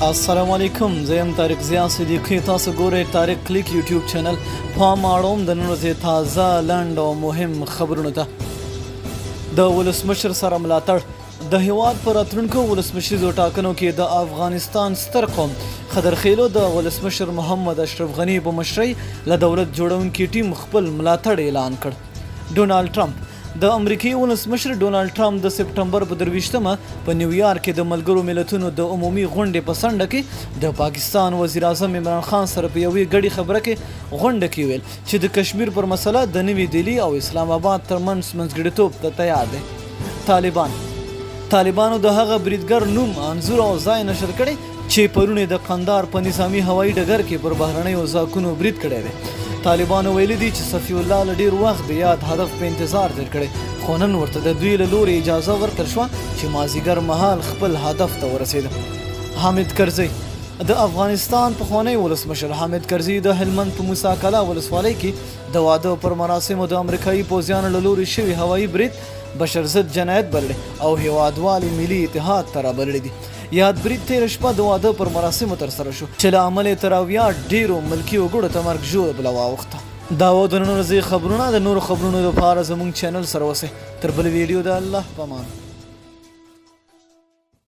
السلام علیکم، زه یم طارق ضیا صدیقی. تاسو ګورئ طارق کلیک یوټیوب چینل. پام اړوم د نن ورځې تازه لنډ او مهم خبرونو ته. د ولسمشر سره ملاتړ. د هیواد په راتلونکو ولسمشریزو ټاکنو کې د افغانستان ستر قوم خضرخیلو د ولسمشر محمد اشرف غني په مشرۍ له دولت جوړونکي ټیم خپل ملاتړ اعلان کړ. ډونالډ ټرمپ. د امریکایي ولسمشر ډونالډ ټرمپ د سپټمبر په 23مه په نیویارک کې د ملګرو ملتونو د عمومي غونډې په څنډه کې د پاکستان وزیر اعظم عمران خان سره په یوې ګډې خبره کې غونډه کې ویل چې د کشمیر پر مسله د نوي دهلي او اسلام آباد ترمنځ منځګړیتوب ته تیار دی. طالبانو د هغه بریدګر نوم، انځور او ځای نشر کړی چې پرون د قندار په نظامي هوایي ډګر کې پر بهرنیو ځواکونو برید کړی دی. طالبانو ویلي دي چې صفي الله له ډېر وخت د یاد هدف په انتظار تېر کړی، خو نن ورته د دوی له لورې اجازه ورکړل شوه چې مازدیګر مهال خپل هدف ته ورسېده. حامد کرزی. د افغانستان پخوانی ولسمشر حامد کرزی د هلمند په موسی کلا ولسوالۍ کې د واده پر مراسمو د امریکایي پوځیانو له لورې شوي هوایي برید بشر ضد جنایت بللی او هیوادوالي ملي اتحاد ته رابللی دي. یاد برید تېره شپه د واده پر مراسمو ترسره شو چې له امله یې تر اویا ډېرو ملکي وګړو ته مرګ ژوبله واوښته. دا و د نن ورځې خبرونه. د نورو خبرونو لپاره زموږ چینل سره اوسئ. تر بلې ویډیو د الله په امان.